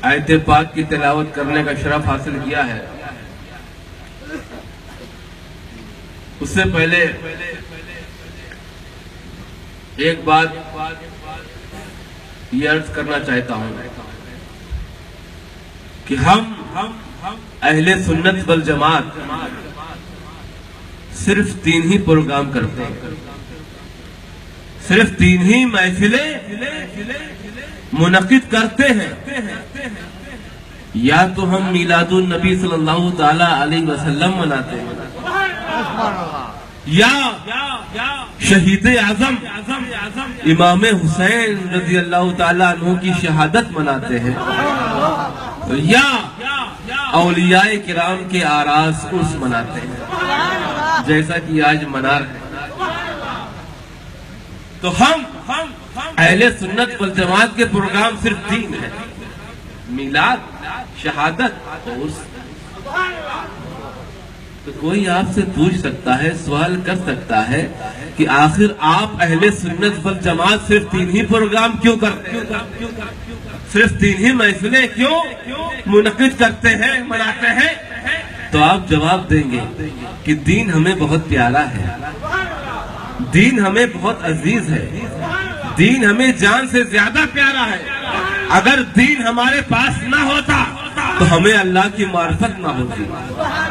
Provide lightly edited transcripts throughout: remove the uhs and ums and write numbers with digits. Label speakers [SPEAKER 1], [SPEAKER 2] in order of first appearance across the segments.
[SPEAKER 1] آیت پاک کی تلاوت کرنے کا شرف حاصل کیا ہے، اس سے پہلے ایک بات یہ عرض کرنا چاہتا ہوں کہ ہم اہل سنت والجماعت صرف 3 ہی پروگرام کرتے ہیں، صرف 3 ہی محفلیں منعقد کرتے ہیں۔ یا تو ہم میلاد النبی صلی اللہ تعالی علیہ وسلم مناتے ہیں، یا شہید اعظم امام حسین رضی اللہ تعالی عنہ کی شہادت مناتے ہیں، یا اولیاء کرام کے آراس عرس مناتے ہیں جیسا کہ آج منا رہے ہیں۔ تو ہم اہل سنت والجماعت کے پروگرام صرف 3 ہیں، میلاد، شہادت اور عرس۔ تو کوئی آپ سے پوچھ سکتا ہے، سوال کر سکتا ہے کہ آخر آپ اہل سنت والجماعت صرف 3 ہی پروگرام کیوں کرتے ہیں، صرف 3 ہی محفلیں کیوں منعقد کرتے ہیں، مناتے ہیں؟ تو آپ جواب دیں گے کہ دین ہمیں بہت پیارا ہے، دین ہمیں بہت عزیز ہے، دین ہمیں جان سے زیادہ پیارا ہے۔ اگر دین ہمارے پاس نہ ہوتا تو ہمیں اللہ کی معرفت نہ ہوتی،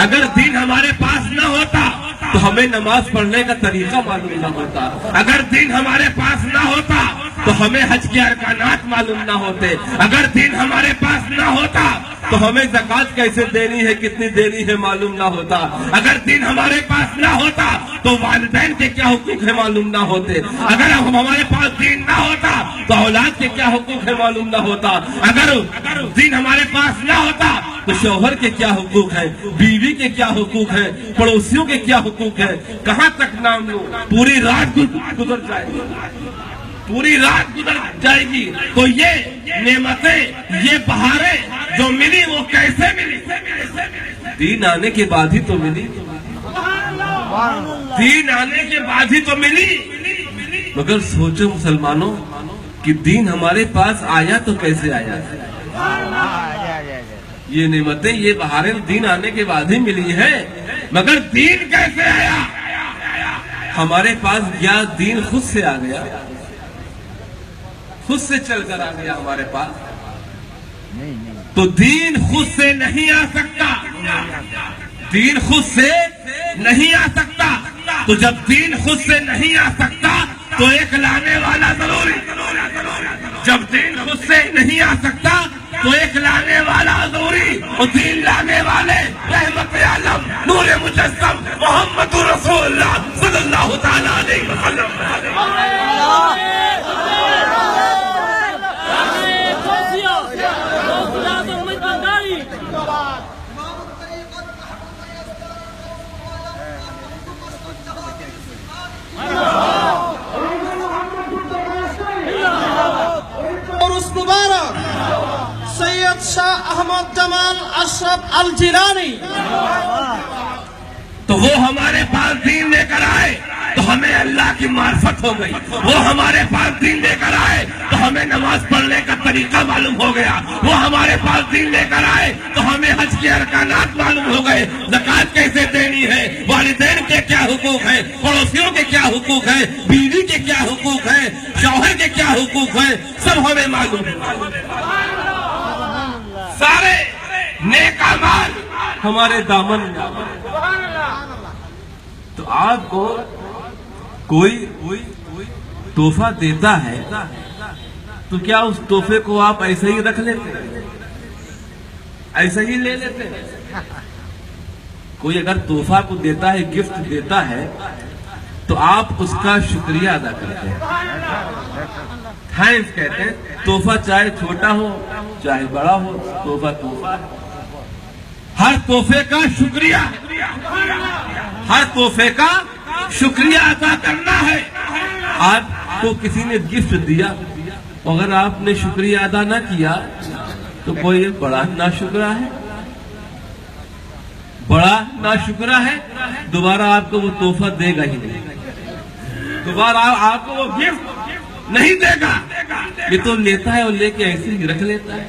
[SPEAKER 1] اگر دین ہمارے پاس نہ ہوتا تو ہمیں نماز پڑھنے کا طریقہ معلوم نہ ہوتا، اگر دین ہمارے پاس نہ ہوتا تو ہمیں حج کے ارکانات معلوم نہ ہوتے، اگر دین ہمارے پاس نہ ہوتا تو ہمیں زکوٰۃ کیسے دینی ہے، کتنی دینی ہے معلوم نہ ہوتا، اگر دین ہمارے پاس نہ ہوتا تو والدین کے کیا حقوق ہے معلوم نہ ہوتے، اگر ہمارے پاس دین نہ ہوتا تو اولاد کے کیا حقوق ہے معلوم نہ ہوتا، اگر دین ہمارے پاس نہ ہوتا تو شوہر کے کیا حقوق ہیں، بیوی کے کیا حقوق ہیں، پڑوسیوں کے کیا حقوق ہیں، کہاں تک نام لوں، پوری رات گزر جائے گی، پوری رات گزر جائے گی۔ تو یہ نعمتیں، یہ بہاریں جو ملی وہ کیسے ملی؟ دین آنے کے بعد ہی تو ملی، دین آنے کے بعد ہی تو ملی۔ مگر سوچو مسلمانوں کہ دین ہمارے پاس آیا تو کیسے آیا؟ یہ نعمتیں، یہ بہاریں دین آنے کے بعد ہی ملی ہیں، مگر دین کیسے آیا؟ ہمارے پاس کیا دین خود سے آ گیا، خود سے چل کر آ گیا ہمارے پاس؟ تو دین خود سے نہیں آ سکتا، دین خود سے نہیں آ سکتا۔ تو جب دین خود سے نہیں آ سکتا تو ایک لانے والا ضروری، جب دین خود سے نہیں آ سکتا تو ایک لانے والا ضروری، اور دین لانے والے رحمت عالم نور مجسم محمد رسول اللہ صلی اللہ تعالی علیہ وسلم۔
[SPEAKER 2] سید شاہ احمد جمال اشرف الجیلانی،
[SPEAKER 1] تو وہ ہمارے پاس دین لے کر آئے تو ہمیں اللہ کی معرفت ہو گئی، وہ ہمارے پاس دین لے کر آئے تو ہمیں نماز پڑھنے کا طریقہ معلوم ہو گیا، وہ ہمارے پاس دین لے کر آئے تو ہمیں حج کے ارکانات معلوم ہو گئے، زکوٰۃ کیسے دینی ہے، والدین کے کیا حقوق ہیں، پڑوسیوں کے کیا حقوق ہیں، بیوی کے کیا حقوق ہیں، شوہر کے کیا حقوق ہیں، سب ہمیں معلوم ہے۔ سارے نیک اعمال ہمارے دامن میں۔ تو آپ کو کوئی تحفہ دیتا ہے تو کیا اس تحفے کو آپ ایسے ہی رکھ لیتے ہیں، ایسے ہی لے لیتے ہیں؟ کوئی اگر تحفہ کو دیتا ہے، گفٹ دیتا ہے، تو آپ اس کا شکریہ ادا کرتے ہیں، تھینکس کہتے ہیں۔ تحفہ چاہے چھوٹا ہو چاہے بڑا ہو، تحفہ تحفہ ہے۔ ہر تحفے کا شکریہ، ہر تحفے کا شکریہ ادا کرنا ہے۔ آپ کو کسی نے گفٹ دیا، اگر آپ نے شکریہ ادا نہ کیا تو کوئی بڑا ناشکرا ہے، بڑا ناشکرا ہے، دوبارہ آپ کو وہ تحفہ دے گا ہی نہیں، دوبارہ آپ کو وہ گفٹ نہیں دے گا۔ یہ تو لیتا ہے اور لے کے ایسے ہی رکھ لیتا ہے۔